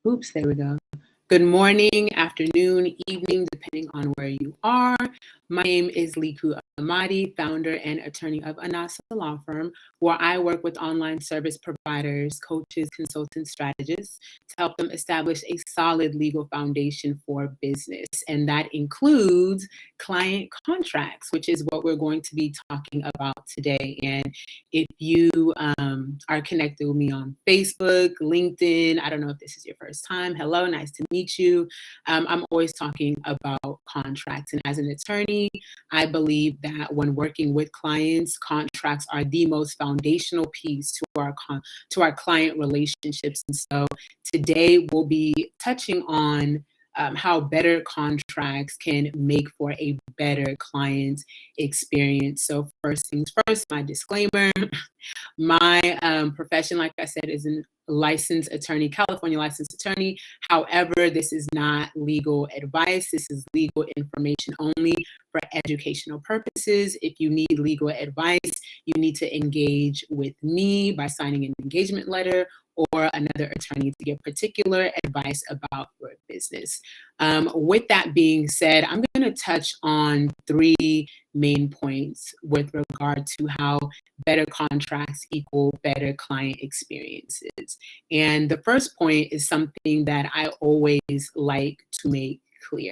Oops, there we go. Good morning, afternoon, evening, depending on where you are. My name is Liku Amadi, founder and attorney of Anasa Law Firm, where I work with online service providers, coaches, consultants, strategists to help them establish a solid legal foundation for business. And that includes client contracts, which is what we're going to be talking about today. And if you are connected with me on Facebook, LinkedIn, I don't know if this is your first time. Hello, nice to meet you. I'm always talking about contracts. And as an attorney, I believe that when working with clients, contracts are the most foundational piece to our client relationships. And so today we'll be touching on how better contracts can make for a better client experience. So first things first, my disclaimer. My profession, like I said, is a licensed attorney, California licensed attorney. However, this is not legal advice. This is legal information only for educational purposes. If you need legal advice, you need to engage with me by signing an engagement letter or another attorney to get particular advice about your business. With that being said, I'm going to touch on three main points with regard to how better contracts equal better client experiences. And the first point is something that I always like to make clear,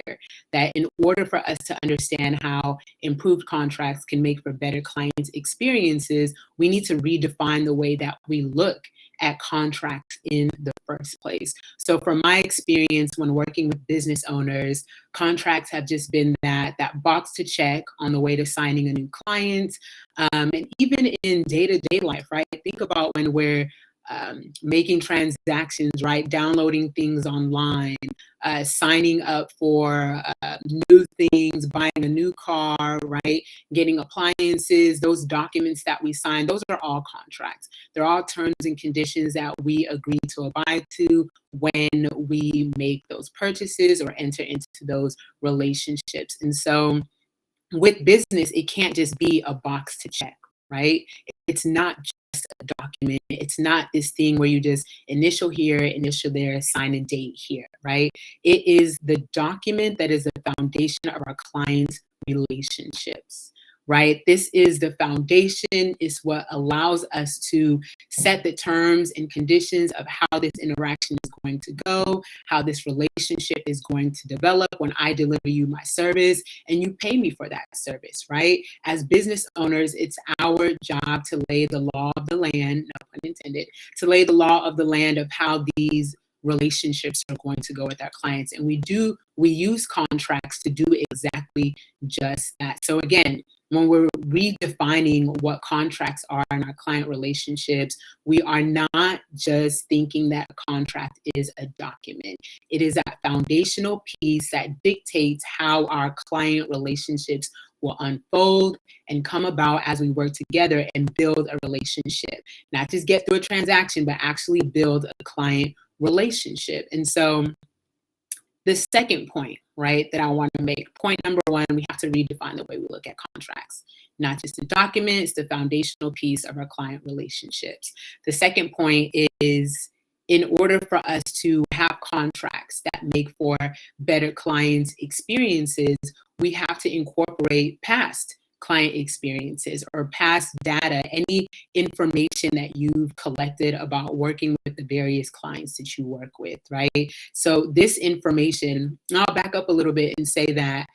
that in order for us to understand how improved contracts can make for better client experiences, we need to redefine the way that we look at contracts in the first place. So from my experience when working with business owners, contracts have just been that box to check on the way to signing a new client. And even in day-to-day life, right? Think about when we're making transactions, right? Downloading things online, signing up for new things, buying a new car, right? Getting appliances, those documents that we sign, those are all contracts. They're all terms and conditions that we agree to abide to when we make those purchases or enter into those relationships. And so with business, it can't just be a box to check, right? It's not just a document. It's not this thing where you just initial here, initial there, sign a date here, right? It is the document that is the foundation of our clients' relationships, right? This is the foundation, is what allows us to set the terms and conditions of how this interaction is going to go, how this relationship is going to develop when I deliver you my service and you pay me for that service, right? As business owners, it's our job to lay the law of the land, no pun intended, to lay the law of the land of how these relationships are going to go with our clients. And we use contracts to do exactly just that. So again, when we're redefining what contracts are in our client relationships, we are not just thinking that a contract is a document. It is that foundational piece that dictates how our client relationships will unfold and come about as we work together and build a relationship. Not just get through a transaction, but actually build a client relationship. And so the second point, right, that I want to make, point number one, we have to redefine the way we look at contracts. Not just a document, it's the foundational piece of our client relationships. The second point is, in order for us to have contracts that make for better client experiences, we have to incorporate past client experiences or past data, any information that you've collected about working with the various clients that you work with, right? So this information, I'll back up a little bit and say that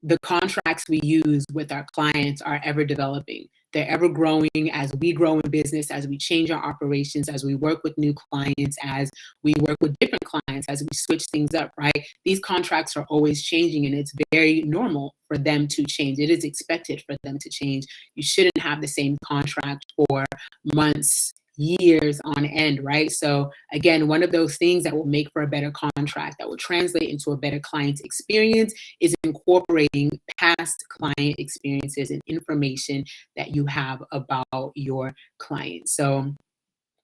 the contracts we use with our clients are ever developing. They're ever growing as we grow in business, as we change our operations, as we work with new clients, as we work with different clients, as we switch things up, right? These contracts are always changing, and it's very normal for them to change. It is expected for them to change. You shouldn't have the same contract for months, years on end, right? So again, one of those things that will make for a better contract, that will translate into a better client experience, is incorporating past client experiences and information that you have about your client. So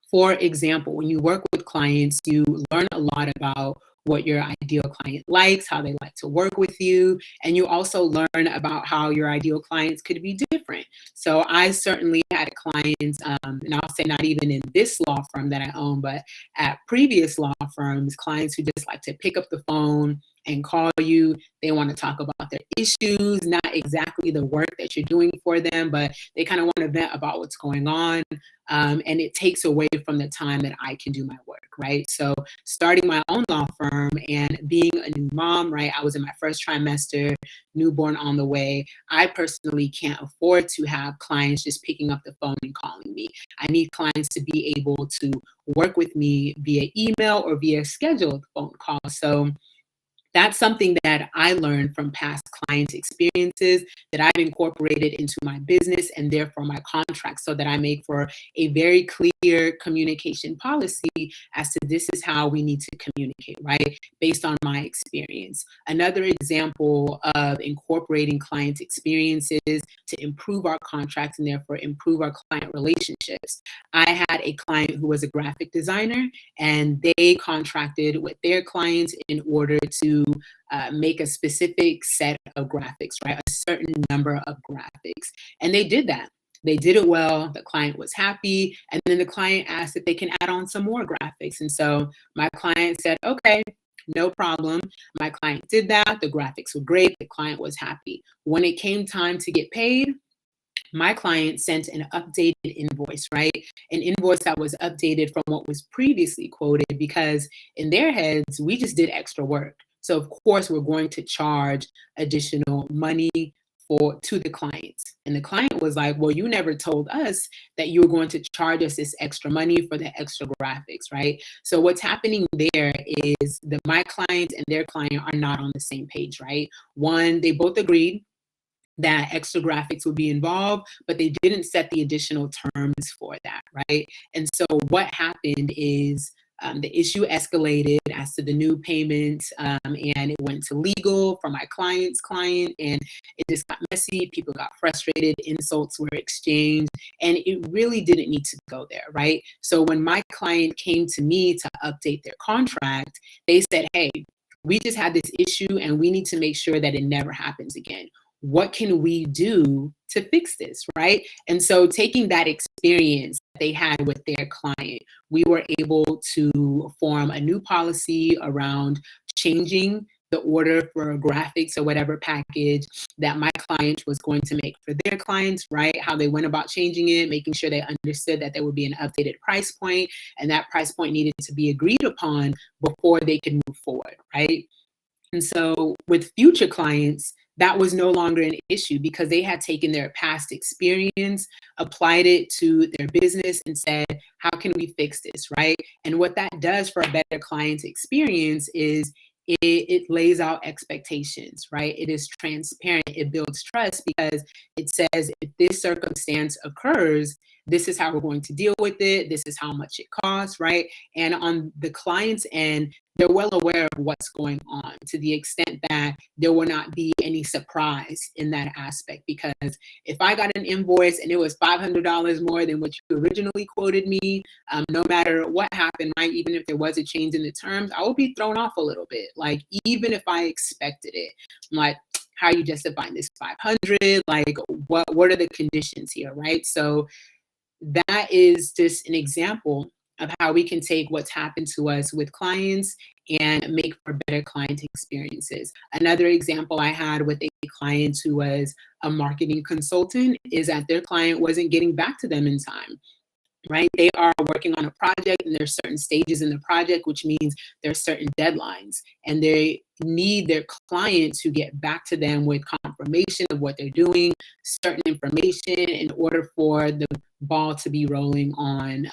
for example, when you work with clients, you learn a lot about what your ideal client likes, how they like to work with you, and you also learn about how your ideal clients could be different. So I certainly had clients, and I'll say not even in this law firm that I own, but at previous law firms, clients who just like to pick up the phone and call you. They want to talk about their issues, not exactly the work that you're doing for them, but they kind of want to vent about what's going on. And it takes away from the time that I can do my work, right? So starting my own law firm and being a new mom, right? I was in my first trimester, newborn on the way. I personally can't afford to have clients just picking up the phone and calling me. I need clients to be able to work with me via email or via scheduled phone call. So that's something that I learned from past client experiences that I've incorporated into my business and therefore my contracts, so that I make for a very clear communication policy as to this is how we need to communicate, right? Based on my experience. Another example of incorporating client experiences to improve our contracts and therefore improve our client relationships. I had a client who was a graphic designer, and they contracted with their clients in order to make a specific set of graphics, right? A certain number of graphics. And they did that. They did it well. The client was happy. And then the client asked if they can add on some more graphics. And so my client said, okay, no problem. My client did that. The graphics were great. The client was happy. When it came time to get paid, my client sent an updated invoice, right? An invoice that was updated from what was previously quoted, because in their heads, we just did extra work. So of course, we're going to charge additional money to the clients. And the client was like, well, you never told us that you were going to charge us this extra money for the extra graphics, right? So what's happening there is that my client and their client are not on the same page, right? One, they both agreed that extra graphics would be involved, but they didn't set the additional terms for that, right? And so what happened is the issue escalated as to the new payment, and it went to legal for my client's client, and it just got messy. People got frustrated, insults were exchanged, and it really didn't need to go there, right? So when my client came to me to update their contract, they said, hey, we just had this issue and we need to make sure that it never happens again. What can we do to fix this, right? And so taking that experience that they had with their client, we were able to form a new policy around changing the order for graphics or whatever package that my client was going to make for their clients, right? How they went about changing it, making sure they understood that there would be an updated price point, and that price point needed to be agreed upon before they could move forward, right? And so with future clients, that was no longer an issue because they had taken their past experience, applied it to their business, and said, how can we fix this, right? And what that does for a better client experience is it lays out expectations, right? It is transparent. It builds trust because it says, if this circumstance occurs, this is how we're going to deal with it. This is how much it costs, right? And on the client's end, they're well aware of what's going on, to the extent that there will not be any surprise in that aspect. Because if I got an invoice and it was $500 more than what you originally quoted me, no matter what happened, right, even if there was a change in the terms, I will be thrown off a little bit. Like, even if I expected it, I'm like, how are you justifying this 500? Like, what are the conditions here, right? So that is just an example of how we can take what's happened to us with clients and make for better client experiences. Another example I had with a client who was a marketing consultant is that their client wasn't getting back to them in time, right? They are working on a project and there's certain stages in the project, which means there's certain deadlines, and they need their client to get back to them with confirmation of what they're doing, certain information in order for the ball to be rolling on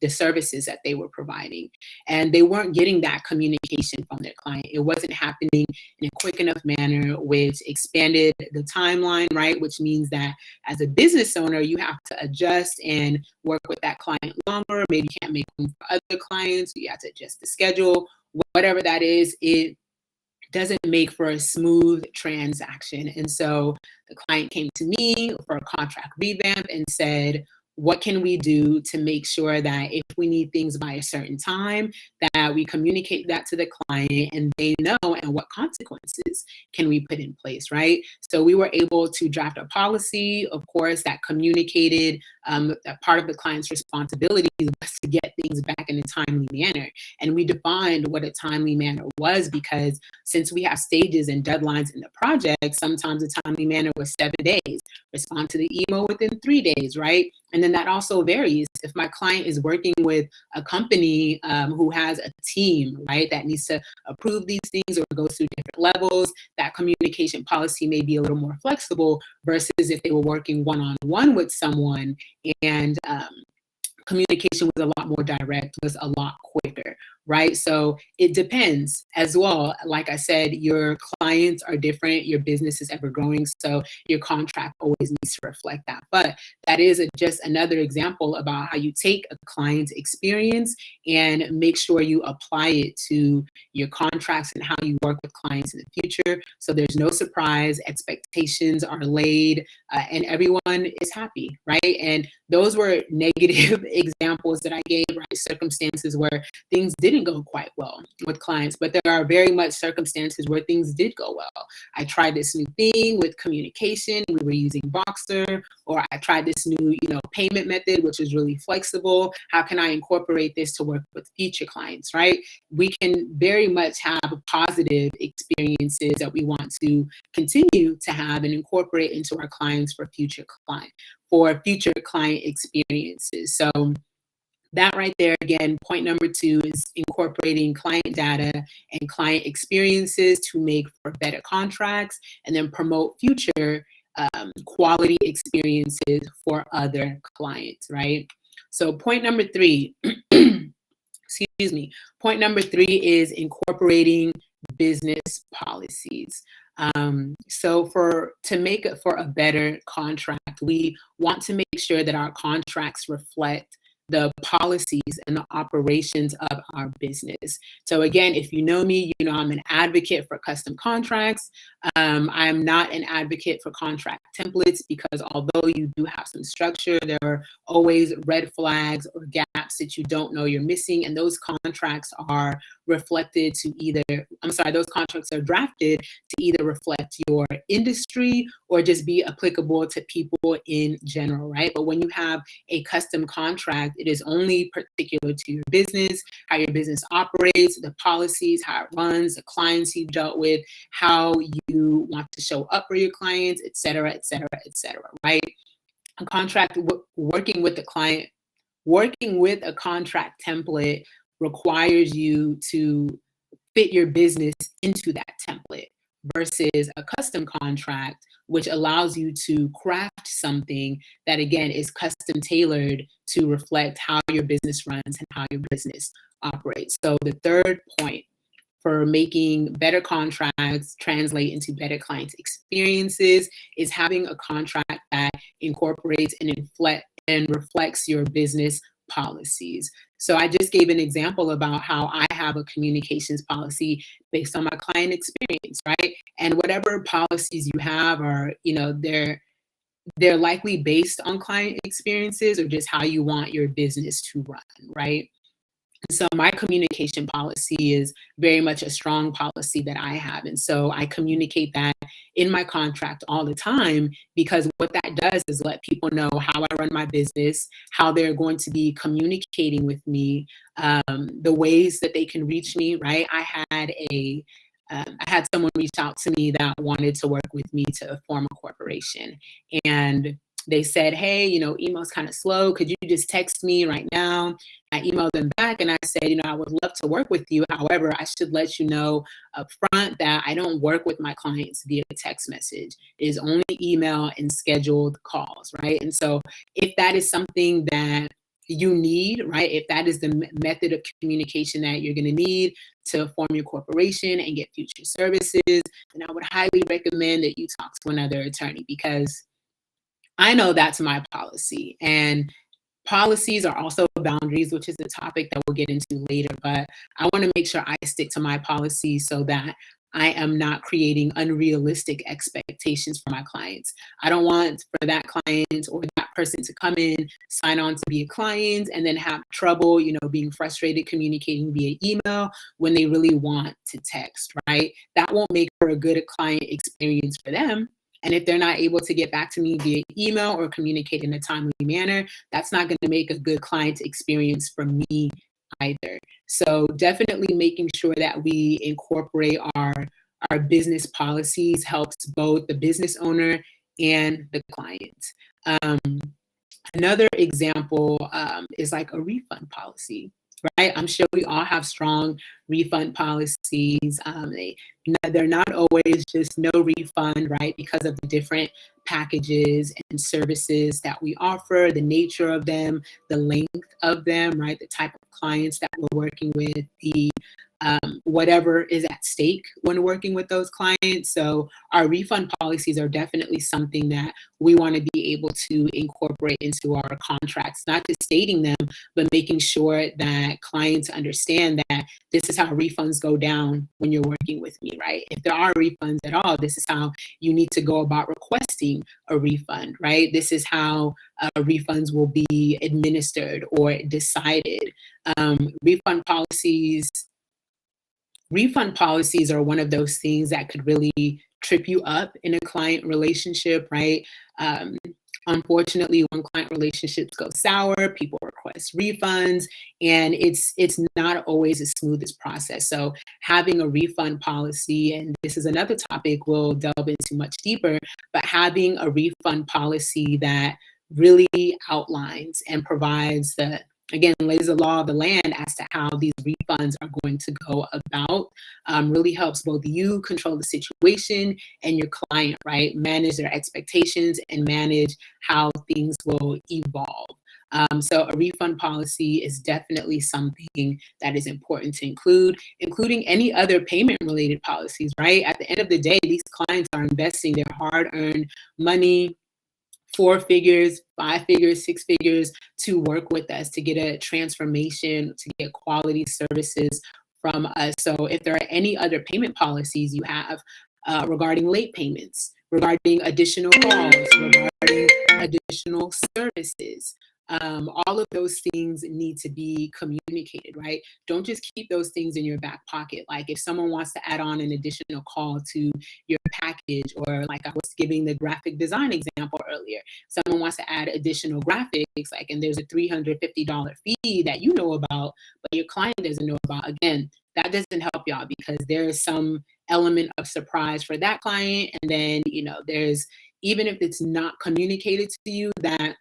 the services that they were providing. And they weren't getting that communication from their client. It wasn't happening in a quick enough manner, which expanded the timeline, right? Which means that as a business owner, you have to adjust and work with that client longer. Maybe you can't make room for other clients. You have to adjust the schedule. Whatever that is, it doesn't make for a smooth transaction. And so the client came to me for a contract revamp and said, what can we do to make sure that if we need things by a certain time, that we communicate that to the client and they know, and what consequences can we put in place, right? So we were able to draft a policy, of course, that communicated that part of the client's responsibilities was to get things back in a timely manner. And we defined what a timely manner was, because since we have stages and deadlines in the project, sometimes a timely manner was 7 days, respond to the email within 3 days, right? And then that also varies. If my client is working with a company who has a team, right, that needs to approve these things or goes through different levels, that communication policy may be a little more flexible versus if they were working one-on-one with someone and communication was a lot more direct, was a lot quicker, right? So it depends as well. Like I said, your clients are different, your business is ever growing, so your contract always needs to reflect that. But that is just another example about how you take a client's experience and make sure you apply it to your contracts and how you work with clients in the future. So there's no surprise, expectations are laid, and everyone is happy, right? And those were negative examples that I gave, right? Circumstances where things didn't go quite well with clients, but there are very much circumstances where things did go well. I tried this new thing with communication. We were using Boxer, or I tried this new, payment method, which is really flexible. How can I incorporate this to work with future clients, right? We can very much have positive experiences that we want to continue to have and incorporate into our clients for future client experiences. So that right there, again, point number 2 is incorporating client data and client experiences to make for better contracts, and then promote future quality experiences for other clients, right? So point number 3, excuse me, point number 3 is incorporating business policies. So to make it for a better contract, we want to make sure that our contracts reflect the policies and the operations of our business. So again, if you know me, you know I'm an advocate for custom contracts. I'm not an advocate for contract templates, because although you do have some structure, there are always red flags or gaps that you don't know you're missing. And those contracts are reflected to those contracts are drafted to either reflect your industry or just be applicable to people in general, right? But when you have a custom contract, it is only particular to your business, how your business operates, the policies, how it runs, the clients you've dealt with, how you want to show up for your clients, et cetera, et cetera, et cetera, right? A contract, working with a contract template requires you to fit your business into that template, versus a custom contract, which allows you to craft something that, again, is custom tailored to reflect how your business runs and how your business operates. So the third point for making better contracts translate into better client experiences is having a contract that incorporates and reflects your business policies. So I just gave an example about how I have a communications policy based on my client experience, right? And whatever policies you have are, they're likely based on client experiences or just how you want your business to run, right? So my communication policy is very much a strong policy that I have. And so I communicate that in my contract all the time, because what that does is let people know how I run my business, how they're going to be communicating with me, the ways that they can reach me, right? I had someone reach out to me that wanted to work with me to form a corporation. And they said, hey, email's kind of slow. Could you just text me right now? I emailed them back and I said, I would love to work with you. However, I should let you know up front that I don't work with my clients via text message. It is only email and scheduled calls, right? And so if that is something that you need, right? If that is the method of communication that you're going to need to form your corporation and get future services, then I would highly recommend that you talk to another attorney, because I know that's my policy. And policies are also boundaries, which is a topic that we'll get into later. But I want to make sure I stick to my policy so that I am not creating unrealistic expectations for my clients. I don't want for that client or that person to come in, sign on to be a client, and then have trouble, being frustrated communicating via email when they really want to text, right? That won't make for a good client experience for them. And if they're not able to get back to me via email or communicate in a timely manner, that's not going to make a good client experience for me either. So definitely making sure that we incorporate our business policies helps both the business owner and the client. Um, Another example is like a refund policy, right? I'm sure we all have strong refund policies. They're not always just no refund, right? Because of the different packages and services that we offer, the nature of them, the length of them, right? The type of clients that we're working with, the whatever is at stake when working with those clients. So our refund policies are definitely something that we want to be able to incorporate into our contracts, not just stating them, but making sure that clients understand that this is how refunds go down when you're working with me, right? If there are refunds at all, this is how you need to go about requesting a refund, right? This is how refunds will be administered or decided. Refund policies are one of those things that could really trip you up in a client relationship, right? Um, Unfortunately, when client relationships go sour, people request refunds, and it's not always the smoothest process. So having a refund policy, and this is another topic we'll delve into much deeper, but having a refund policy that really outlines and provides again, lays the law of the land as to how these refunds are going to go about, really helps both you control the situation and your client, right? Manage their expectations and manage how things will evolve. So a refund policy is definitely something that is important to include, including any other payment related policies, right? At the end of the day, these clients are investing their hard earned money, 4 figures, 5 figures, 6 figures to work with us to get a transformation, to get quality services from us. So if there are any other payment policies you have regarding late payments, regarding additional calls, regarding additional services, all of those things need to be communicated, right? Don't just keep those things in your back pocket. Like if someone wants to add on an additional call to your package, or like I was giving the graphic design example earlier, someone wants to add additional graphics, like, and there's a $350 fee that you know about, but your client doesn't know about. Again, that doesn't help y'all because there is some element of surprise for that client. And then, there's, even if it's not communicated to you, that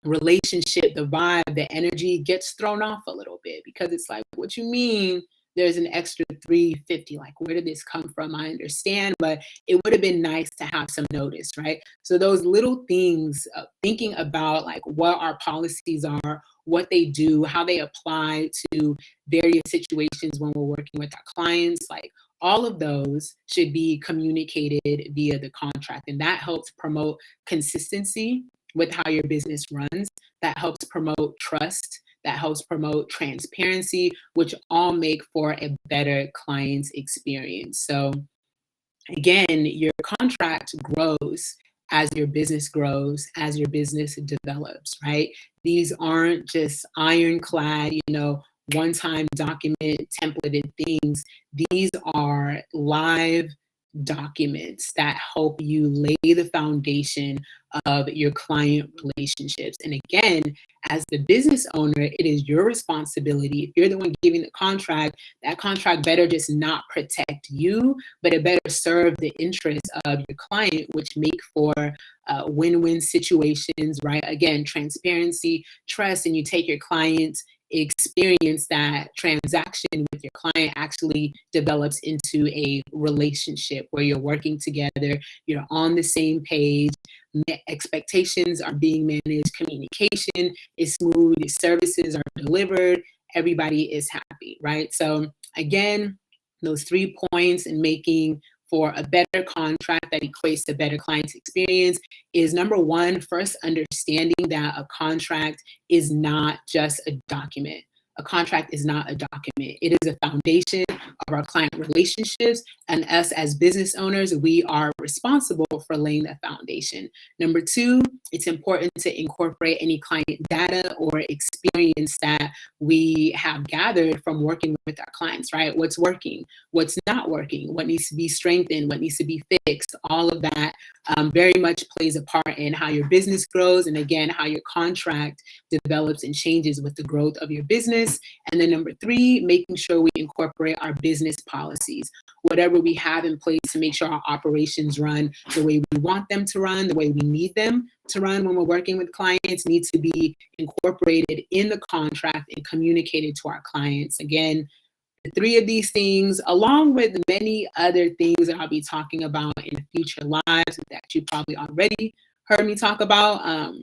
relationship, the vibe, the energy gets thrown off a little bit because it's like, what you mean there's an extra 350? Like, where did this come from? I understand, but it would have been nice to have some notice, right? So those little things, thinking about like what our policies are, what they do, how they apply to various situations when we're working with our clients, like all of those should be communicated via the contract. And that helps promote consistency with how your business runs, that helps promote trust, that helps promote transparency, which all make for a better client experience. So again, your contract grows as your business grows, as your business develops, right? These aren't just ironclad, one-time document templated things. These are live documents that help you lay the foundation of your client relationships. And again, as the business owner, it is your responsibility. If you're the one giving the contract, that contract better just not protect you, but it better serve the interests of your client, which make for win-win situations, right? Again, transparency, trust, and you take your client's experience, that transaction with your client actually develops into a relationship where you're working together, you're on the same page, expectations are being managed, communication is smooth, services are delivered, everybody is happy, right? So again, those 3 points in making for a better contract that equates to better client experience is number one, first understanding that a contract is not just a document. A contract is not a document. It is a foundation of our client relationships, and us as business owners, we are responsible for laying that foundation. Number two, it's important to incorporate any client data or experience that we have gathered from working with our clients, right? What's working, what's not working, what needs to be strengthened, what needs to be fixed. All of that very much plays a part in how your business grows, and again, how your contract develops and changes with the growth of your business. And then number three, making sure we incorporate our business policies, whatever we have in place to make sure our operations run the way we want them to run, the way we need them to run when we're working with clients, need to be incorporated in the contract and communicated to our clients. Again, the three of these things, along with many other things that I'll be talking about in future lives that you probably already heard me talk about,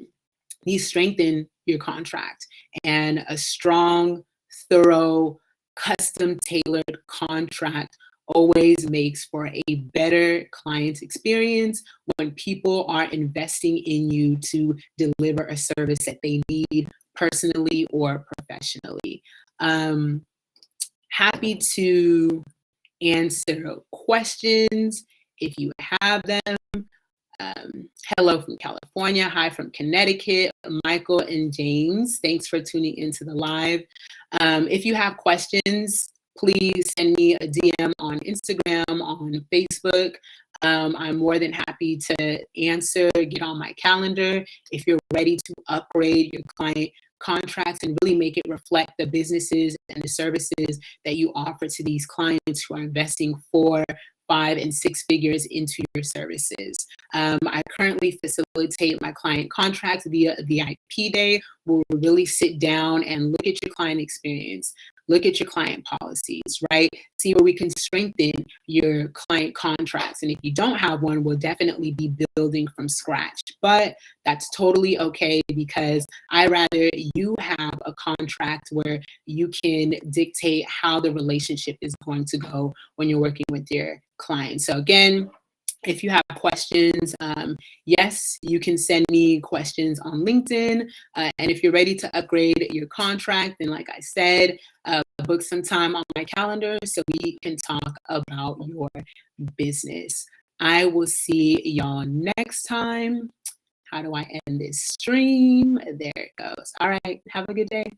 these strengthen your contract. And a strong, thorough, custom tailored contract always makes for a better client experience when people are investing in you to deliver a service that they need personally or professionally. Happy to answer questions if you have them. Hello from California. Hi from Connecticut. Michael and James, thanks for tuning into the live. If you have questions, please send me a DM on Instagram, on Facebook. I'm more than happy to answer, get on my calendar. If you're ready to upgrade your client contracts and really make it reflect the businesses and the services that you offer to these clients who are investing 4, 5, and 6 figures into your services. I currently facilitate my client contracts via a VIP day where we really sit down and look at your client experience, look at your client policies, right? See where we can strengthen your client contracts. And if you don't have one, we'll definitely be building from scratch. But that's totally okay, because I rather you have a contract where you can dictate how the relationship is going to go when you're working with your clients. So again, if you have questions, yes, you can send me questions on LinkedIn. And if you're ready to upgrade your contract, then like I said, book some time on my calendar so we can talk about your business. I will see y'all next time. How do I end this stream? There it goes. All right. Have a good day.